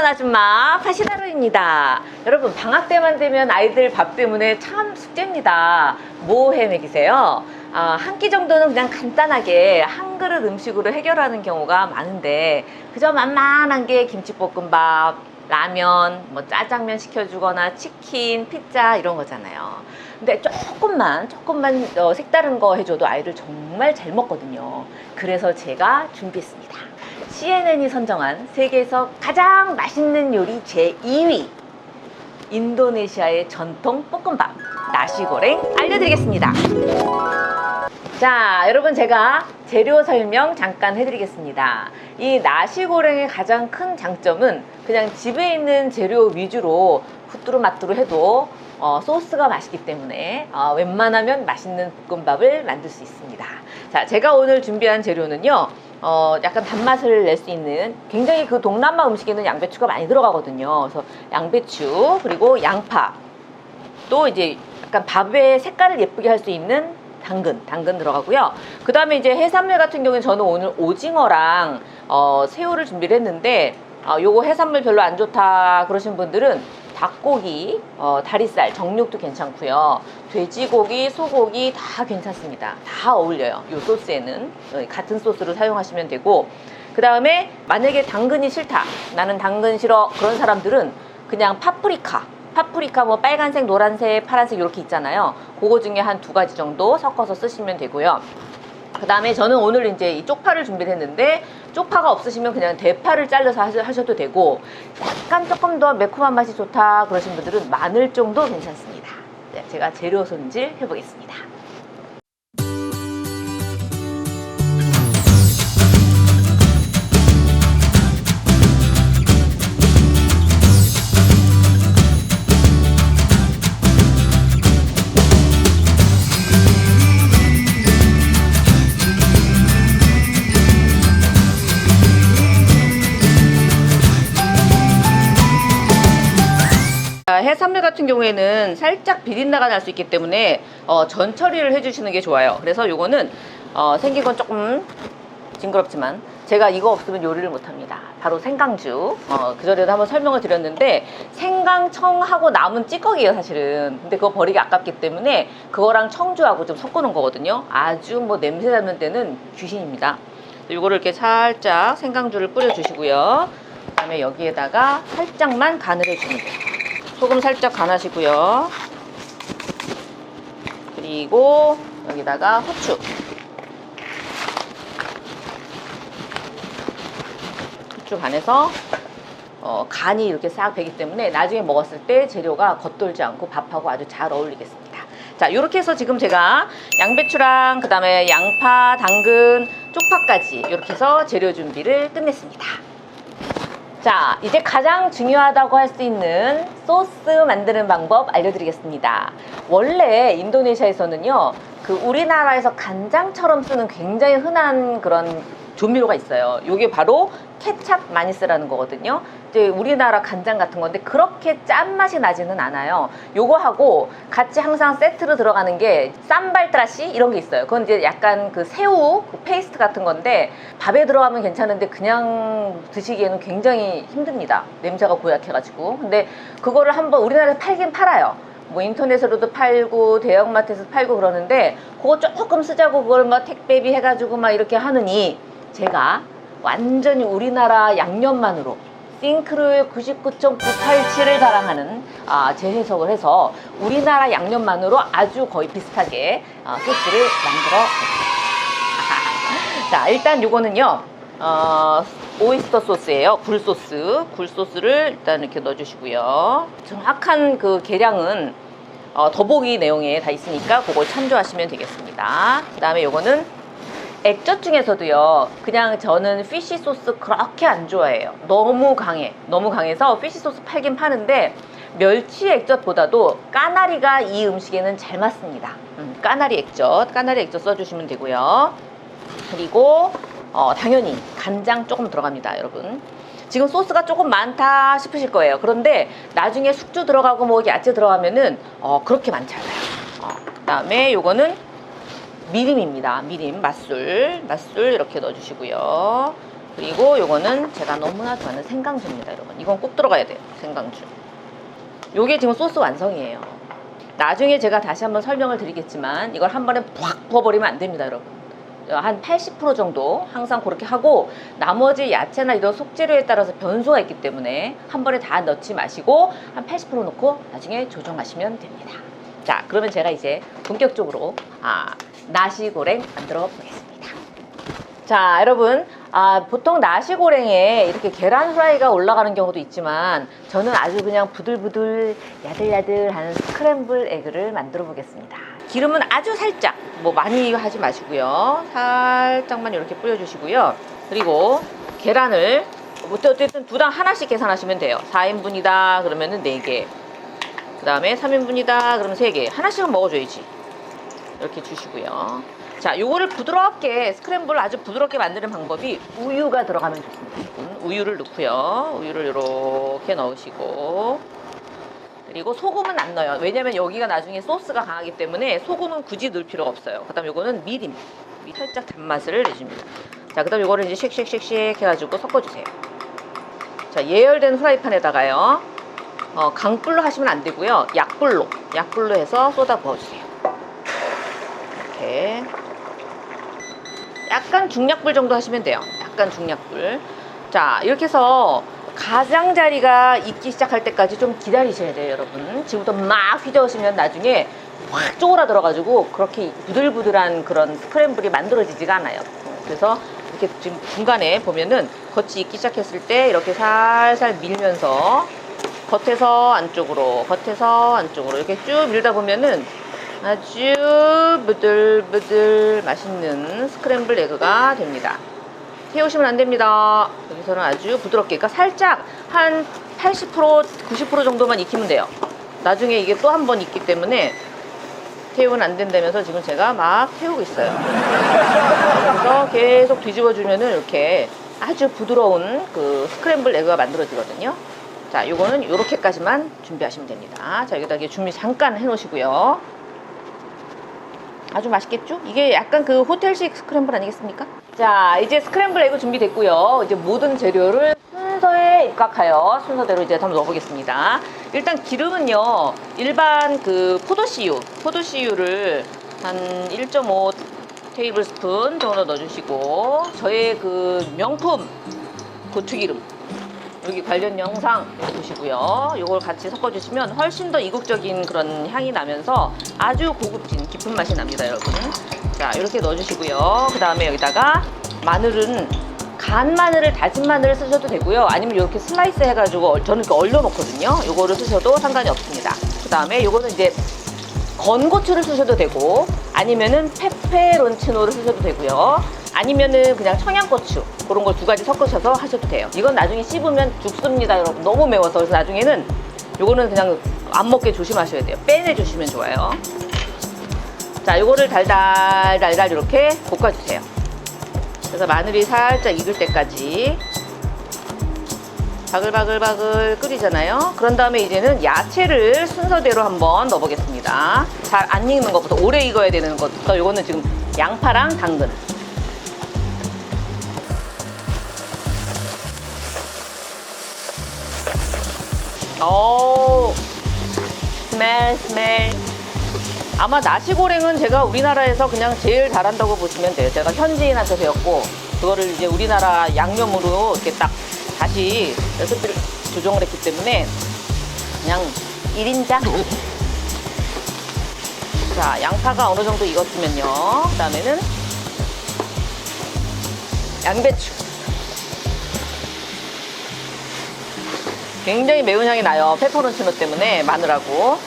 아줌마 파시나루입니다. 여러분, 방학 때만 되면 아이들 밥 때문에 참 숙제입니다. 뭐 해 먹이세요? 한 끼 정도는 그냥 간단하게 한 그릇 음식으로 해결하는 경우가 많은데, 그저 만만한 게 김치볶음밥, 라면, 뭐 짜장면 시켜주거나 치킨, 피자 이런 거잖아요. 근데 조금만 색다른 거 해줘도 아이들 정말 잘 먹거든요. 그래서 제가 준비했습니다. CNN이 선정한 세계에서 가장 맛있는 요리 제2위, 인도네시아의 전통 볶음밥 나시고랭 알려드리겠습니다. 자, 여러분, 제가 재료 설명 잠깐 해드리겠습니다. 이 나시고랭의 가장 큰 장점은 그냥 집에 있는 재료 위주로 후뚜루마뚜루 해도 소스가 맛있기 때문에 웬만하면 맛있는 볶음밥을 만들 수 있습니다. 자, 제가 오늘 준비한 재료는요, 약간 단맛을 낼 수 있는, 굉장히 그 동남아 음식에는 양배추가 많이 들어가거든요. 그래서 양배추, 그리고 양파, 또 이제 약간 밥의 색깔을 예쁘게 할 수 있는 당근 들어가고요. 그 다음에 이제 해산물 같은 경우는 저는 오늘 오징어랑 새우를 준비를 했는데, 요거 해산물 별로 안 좋다 그러신 분들은 닭고기, 다리살, 정육도 괜찮고요. 돼지고기, 소고기 다 괜찮습니다. 다 어울려요. 요 소스에는 같은 소스를 사용하시면 되고, 그 다음에 만약에 당근이 싫다, 나는 당근 싫어, 그런 사람들은 그냥 파프리카 뭐 빨간색, 노란색, 파란색 이렇게 있잖아요. 그거 중에 한 2가지 정도 섞어서 쓰시면 되고요. 그 다음에 저는 오늘 이제 이 쪽파를 준비를 했는데, 쪽파가 없으시면 그냥 대파를 잘라서 하셔도 되고, 약간 조금 더 매콤한 맛이 좋다 그러신 분들은 마늘 정도 괜찮습니다. 네, 제가 재료 손질 해보겠습니다. 해산물 같은 경우에는 살짝 비린내가 날 수 있기 때문에 전 처리를 해주시는 게 좋아요. 그래서 요거는 생긴 건 조금 징그럽지만 제가 이거 없으면 요리를 못합니다. 바로 생강주. 그 전에도 한번 설명을 드렸는데, 생강청하고 남은 찌꺼기예요 사실은. 근데 그거 버리기 아깝기 때문에 그거랑 청주하고 좀 섞어 놓은 거거든요. 아주 뭐 냄새 나는 데는 귀신입니다. 요거를 이렇게 살짝 생강주를 뿌려 주시고요. 그 다음에 여기에다가 살짝만 간을 해주면 돼요. 소금 살짝 간하시고요. 그리고 여기다가 후추 간해서 간이 이렇게 싹 배기 때문에 나중에 먹었을 때 재료가 겉돌지 않고 밥하고 아주 잘 어울리겠습니다. 자, 이렇게 해서 지금 제가 양배추랑 그 다음에 양파, 당근, 쪽파까지 이렇게 해서 재료 준비를 끝냈습니다. 자, 이제 가장 중요하다고 할 수 있는 소스 만드는 방법 알려드리겠습니다. 원래 인도네시아에서는요, 그 우리나라에서 간장처럼 쓰는 굉장히 흔한 그런 조미료가 있어요. 이게 바로 케찹 마니스라는 거거든요. 이제 우리나라 간장 같은 건데 그렇게 짠맛이 나지는 않아요. 요거하고 같이 항상 세트로 들어가는 게 쌈발트라시 이런 게 있어요. 그건 이제 약간 그 새우 그 페이스트 같은 건데, 밥에 들어가면 괜찮은데 그냥 드시기에는 굉장히 힘듭니다. 냄새가 고약해가지고. 근데 그거를 한번 우리나라에서 팔긴 팔아요. 뭐 인터넷으로도 팔고 대형마트에서 팔고 그러는데, 그거 조금 쓰자고 그걸 뭐 택배비 해가지고 막 이렇게 하느니, 제가 완전히 우리나라 양념만으로 싱크로율 99.987을 자랑하는 제 해석을 해서 우리나라 양념만으로 아주 거의 비슷하게 소스를 만들어 보겠습니다. 자, 일단 요거는요, 오이스터 소스예요. 굴소스를 일단 이렇게 넣어주시고요. 정확한 그 계량은 더보기 내용에 다 있으니까 그걸 참조하시면 되겠습니다. 그 다음에 요거는 액젓 중에서도요, 그냥 저는 피쉬 소스 그렇게 안 좋아해요. 너무 강해서 피쉬 소스 팔긴 파는데, 멸치 액젓보다도 까나리가 이 음식에는 잘 맞습니다. 까나리 액젓 써주시면 되고요. 그리고 당연히 간장 조금 들어갑니다, 여러분. 지금 소스가 조금 많다 싶으실 거예요. 그런데 나중에 숙주 들어가고 뭐 야채 들어가면은 그렇게 많지 않아요. 그 다음에 요거는 미림입니다. 미림, 맛술 이렇게 넣어주시고요. 그리고 요거는 제가 너무나 좋아하는 생강주입니다, 여러분. 이건 꼭 들어가야 돼요, 생강주. 요게 지금 소스 완성이에요. 나중에 제가 다시 한번 설명을 드리겠지만 이걸 한 번에 팍 부어버리면 안 됩니다, 여러분. 한 80% 정도 항상 그렇게 하고, 나머지 야채나 이런 속재료에 따라서 변수가 있기 때문에 한 번에 다 넣지 마시고 한 80% 넣고 나중에 조정하시면 됩니다. 자, 그러면 제가 이제 본격적으로 나시고랭 만들어 보겠습니다. 자, 여러분, 보통 나시고랭에 이렇게 계란 후라이가 올라가는 경우도 있지만 저는 아주 그냥 부들부들 야들야들한 스크램블 에그를 만들어 보겠습니다. 기름은 아주 살짝, 뭐 많이 하지 마시고요. 살짝만 이렇게 뿌려주시고요. 그리고 계란을 어쨌든 두당 하나씩 계산하시면 돼요. 4인분이다 그러면은 4개, 그 다음에 3인분이다 그러면 3개. 하나씩은 먹어줘야지. 이렇게 주시고요. 자, 요거를 부드럽게, 스크램블을 아주 부드럽게 만드는 방법이 우유가 들어가면 좋습니다. 우유를 넣고요. 우유를 이렇게 넣으시고, 그리고 소금은 안 넣어요. 왜냐면 여기가 나중에 소스가 강하기 때문에 소금은 굳이 넣을 필요가 없어요. 그 다음 요거는 밀입니다. 살짝 단맛을 내줍니다. 자, 그 다음 요거를 이제 쉑쉑쉑쉑 해가지고 섞어주세요. 자, 예열된 프라이팬에다가요, 강불로 하시면 안 되고요. 약불로 해서 쏟아 부어주세요. 이렇게. 약간 중약불 정도 하시면 돼요. 약간 중약불. 자, 이렇게 해서 가장자리가 익기 시작할 때까지 좀 기다리셔야 돼요, 여러분. 지금부터 막 휘저으시면 나중에 확 쪼그라들어가지고 그렇게 부들부들한 그런 스크램블이 만들어지지가 않아요. 그래서 이렇게 지금 중간에 보면은 겉이 익기 시작했을 때 이렇게 살살 밀면서 겉에서 안쪽으로 이렇게 쭉 밀다 보면은 아주 부들부들 맛있는 스크램블 에그가 됩니다. 태우시면 안 됩니다. 여기서는 아주 부드럽게, 그러니까 살짝 한 80%, 90% 정도만 익히면 돼요. 나중에 이게 또 한 번 익기 때문에 태우면 안 된다면서 지금 제가 막 태우고 있어요. 그래서 계속 뒤집어주면은 이렇게 아주 부드러운 그 스크램블 에그가 만들어지거든요. 자, 요거는 요렇게까지만 준비하시면 됩니다. 자, 여기다 준비 잠깐 해 놓으시고요. 아주 맛있겠죠? 이게 약간 그 호텔식 스크램블 아니겠습니까? 자, 이제 스크램블 에그 준비됐고요. 이제 모든 재료를 순서에 입각하여 순서대로 이제 한번 넣어보겠습니다. 일단 기름은요, 일반 그 포도씨유를 한 1.5 테이블 스푼 정도 넣어주시고, 저의 그 명품 고추기름, 여기 관련 영상 보시고요. 이걸 같이 섞어주시면 훨씬 더 이국적인 그런 향이 나면서 아주 고급진 깊은 맛이 납니다, 여러분. 자, 이렇게 넣어주시고요. 그 다음에 여기다가 마늘은 간 마늘을, 다진 마늘을 쓰셔도 되고요. 아니면 이렇게 슬라이스 해가지고 저는 이렇게 얼려 놓거든요. 이거를 쓰셔도 상관이 없습니다. 그 다음에 이거는 이제 건고추를 쓰셔도 되고, 아니면은 페페론치노를 쓰셔도 되고요. 아니면은 그냥 청양고추, 그런 걸 2가지 섞으셔서 하셔도 돼요. 이건 나중에 씹으면 죽습니다, 여러분. 너무 매워서. 그래서 나중에는 요거는 그냥 안 먹게 조심하셔야 돼요. 빼내주시면 좋아요. 자, 요거를 달달달달 이렇게 볶아주세요. 그래서 마늘이 살짝 익을 때까지 바글바글바글 끓이잖아요. 그런 다음에 이제는 야채를 순서대로 한번 넣어보겠습니다. 잘 안 익는 것부터, 오래 익어야 되는 것부터. 요거는 지금 양파랑 당근. 오, 스멜. 아마 나시고랭은 제가 우리나라에서 그냥 제일 잘한다고 보시면 돼요. 제가 현지인한테 배웠고, 그거를 이제 우리나라 양념으로 이렇게 딱 다시 레시피를 조정을 했기 때문에 그냥 1인자. 자, 양파가 어느 정도 익었으면요, 그 다음에는 양배추. 굉장히 매운 향이 나요. 페퍼론치노 때문에, 마늘하고.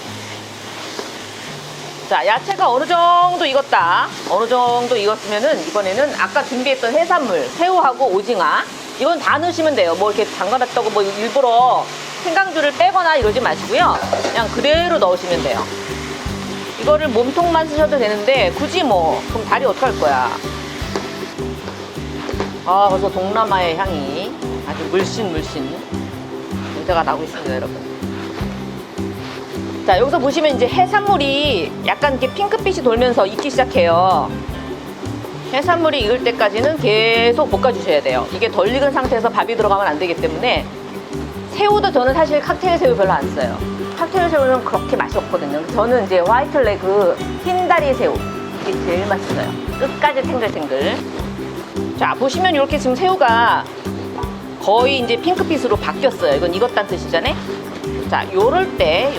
자, 야채가 어느 정도 익었다. 어느 정도 익었으면은 이번에는 아까 준비했던 해산물, 새우하고 오징어, 이건 다 넣으시면 돼요. 뭐 이렇게 담가놨다고 뭐 일부러 생강주를 빼거나 이러지 마시고요. 그냥 그대로 넣으시면 돼요. 이거를 몸통만 쓰셔도 되는데 굳이 뭐 그럼 다리 어떡할 거야. 벌써 동남아의 향이 아주 물씬 냄새가 나고 있습니다, 여러분. 자, 여기서 보시면 이제 해산물이 약간 이렇게 핑크빛이 돌면서 익기 시작해요. 해산물이 익을 때까지는 계속 볶아주셔야 돼요. 이게 덜 익은 상태에서 밥이 들어가면 안 되기 때문에. 새우도 저는 사실 칵테일 새우 별로 안 써요. 칵테일 새우는 그렇게 맛이 없거든요. 저는 이제 화이트 레그 흰다리 새우, 이게 제일 맛있어요. 끝까지 탱글탱글. 자, 보시면 이렇게 지금 새우가 거의 이제 핑크빛으로 바뀌었어요. 이건 익었다는 뜻이잖아요. 자, 요럴 때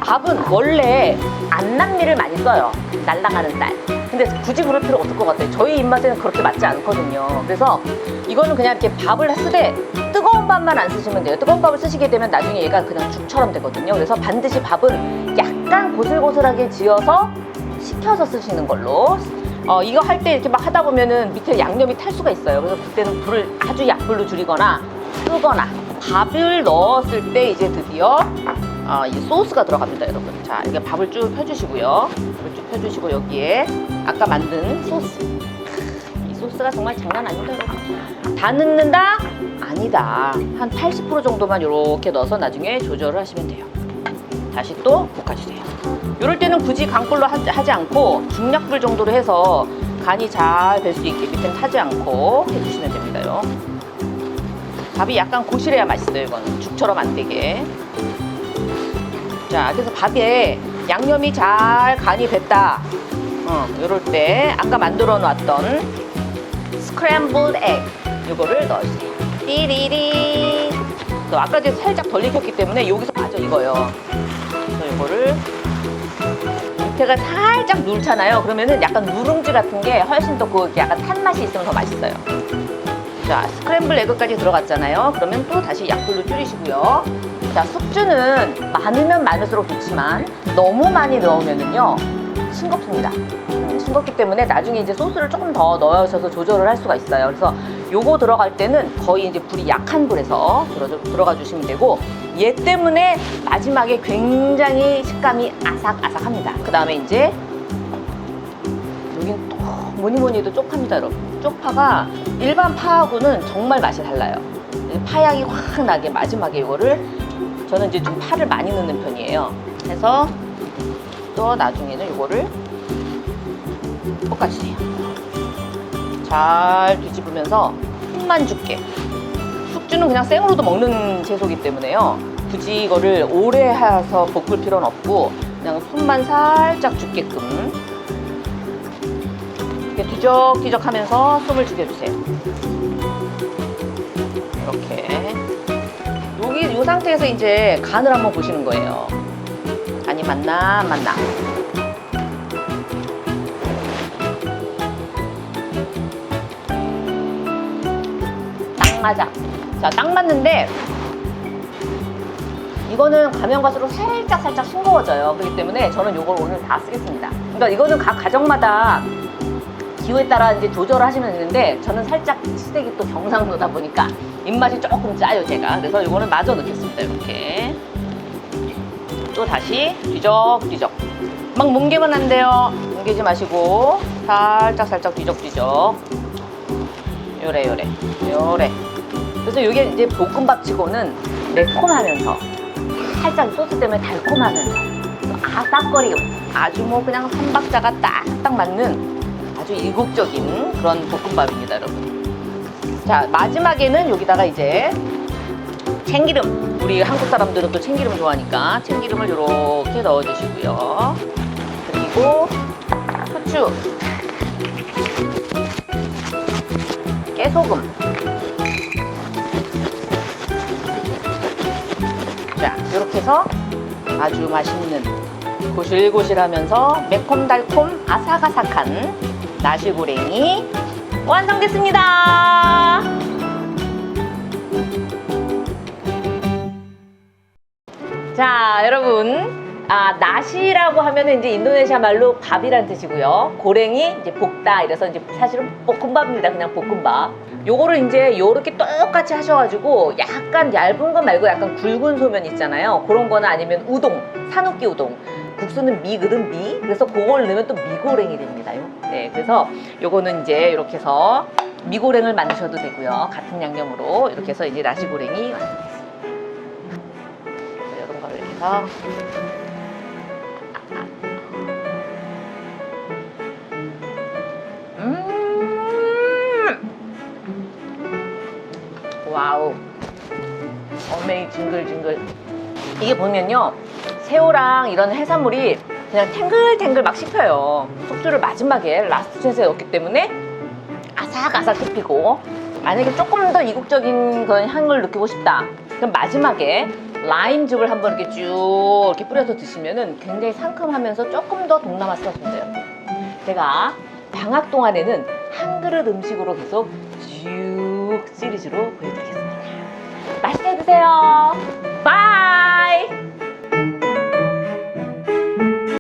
밥은 원래 안남미를 많이 써요. 날아가는 쌀. 근데 굳이 그럴 필요 없을 것 같아요. 저희 입맛에는 그렇게 맞지 않거든요. 그래서 이거는 그냥 이렇게 밥을 쓰되 뜨거운 밥만 안 쓰시면 돼요. 뜨거운 밥을 쓰시게 되면 나중에 얘가 그냥 죽처럼 되거든요. 그래서 반드시 밥은 약간 고슬고슬하게 지어서 식혀서 쓰시는 걸로. 이거 할 때 이렇게 막 하다 보면은 밑에 양념이 탈 수가 있어요. 그래서 그때는 불을 아주 약불로 줄이거나 끄거나. 밥을 넣었을 때 이제 드디어 이 소스가 들어갑니다, 여러분. 자, 이렇게 밥을 쭉 펴주시고요. 밥을 쭉 펴주시고 여기에 아까 만든 소스. 이 소스가 정말 장난 아닙니다, 여러분. 다 넣는다? 아니다. 한 80% 정도만 이렇게 넣어서 나중에 조절을 하시면 돼요. 다시 또 볶아주세요. 이럴 때는 굳이 강불로 하지 않고 중약불 정도로 해서 간이 잘 될 수 있게 밑에 타지 않고 해주시면 됩니다요. 밥이 약간 고실해야 맛있어요. 이거는 죽처럼 안 되게. 자, 그래서 밥에 양념이 잘 간이 됐다. 이럴 때 아까 만들어 놨던 스크램블드 에그 이거를 넣어주세요. 띠리리. 또 아까 이제 살짝 덜 익혔기 때문에 여기서 마저 익어요. 그래서 이거를 밑에가 살짝 누렇잖아요. 그러면은 약간 누룽지 같은 게 훨씬 더 그 약간 탄 맛이 있으면 더 맛있어요. 자, 스크램블 에그까지 들어갔잖아요. 그러면 또 다시 약불로 줄이시고요. 자, 숙주는 많으면 많을수록 좋지만 너무 많이 넣으면은요 싱겁습니다. 싱겁기 때문에 나중에 이제 소스를 조금 더 넣으셔서 조절을 할 수가 있어요. 그래서 요거 들어갈 때는 거의 이제 불이 약한 불에서 들어가 주시면 되고, 얘 때문에 마지막에 굉장히 식감이 아삭아삭합니다. 그 다음에 이제 여긴 또 뭐니 해도 쪽파입니다, 여러분. 쪽파가 일반 파하고는 정말 맛이 달라요. 파향이 확 나게 마지막에 이거를, 저는 이제 좀 파를 많이 넣는 편이에요. 그래서 또 나중에는 이거를 볶아주세요. 잘 뒤집으면서 숨만 죽게. 숙주는 그냥 생으로도 먹는 채소이기 때문에요. 굳이 이거를 오래 해서 볶을 필요는 없고 그냥 숨만 살짝 죽게끔 이렇게 뒤적뒤적 하면서 숨을 죽여주세요. 이렇게. 이 상태에서 이제 간을 한번 보시는 거예요. 간이 맞나 안 맞나. 딱 맞아. 자, 딱 맞는데 이거는 가면 갈수록 살짝 싱거워져요. 그렇기 때문에 저는 이걸 오늘 다 쓰겠습니다. 그러니까 이거는 각 가정마다 기호에 따라 이제 조절을 하시면 되는데, 저는 살짝 시댁이 또 경상도다 보니까 입맛이 조금 짜요, 제가. 그래서 이거는 마저 넣겠습니다. 이렇게 또 다시 뒤적뒤적. 막 뭉개면 안 돼요. 뭉개지 마시고 살짝 뒤적뒤적. 요래. 그래서 이게 이제 볶음밥치고는 매콤하면서 살짝 소스 때문에 달콤하면서 아삭거리고 아주 뭐 그냥 삼박자가 딱 맞는 아주 이국적인 그런 볶음밥입니다, 여러분. 자, 마지막에는 여기다가 이제 참기름. 우리 한국 사람들은 또 참기름 좋아하니까 참기름을 이렇게 넣어주시고요. 그리고 후추, 깨소금. 자, 이렇게 해서 아주 맛있는 고실고실하면서 매콤달콤 아삭아삭한 나시고랭이 완성됐습니다. 자, 여러분, 나시라고 하면은 이제 인도네시아 말로 밥이란 뜻이고요. 고랭이 이제 볶다, 이래서 이제 사실은 볶음밥입니다. 그냥 볶음밥. 요거를 이제 요렇게 똑같이 하셔가지고 약간 얇은 거 말고 약간 굵은 소면 있잖아요. 그런 거나 아니면 우동, 산후기 우동. 국수는 미거든, 미. 그래서 그걸 넣으면 또 미고랭이 됩니다요. 네, 그래서 요거는 이제 이렇게 해서 미고랭을 만드셔도 되고요. 같은 양념으로 이렇게 해서 이제 나시고랭이 완성됐습니다. 이런 거를 이렇게 해서 속살이 징글징글. 이게 보면요, 새우랑 이런 해산물이 그냥 탱글탱글 막 씹혀요. 속주를 마지막에 라스트 챗에 넣었기 때문에 아삭아삭 씹히고, 만약에 조금 더 이국적인 그런 향을 느끼고 싶다, 그럼 마지막에 라임즙을 한번 이렇게 쭉 이렇게 뿌려서 드시면은 굉장히 상큼하면서 조금 더 동남아 스타일인데요. 제가 방학 동안에는 한 그릇 음식으로 계속 쭉 시리즈로 보여드리겠습니다. 맛있게 드세요.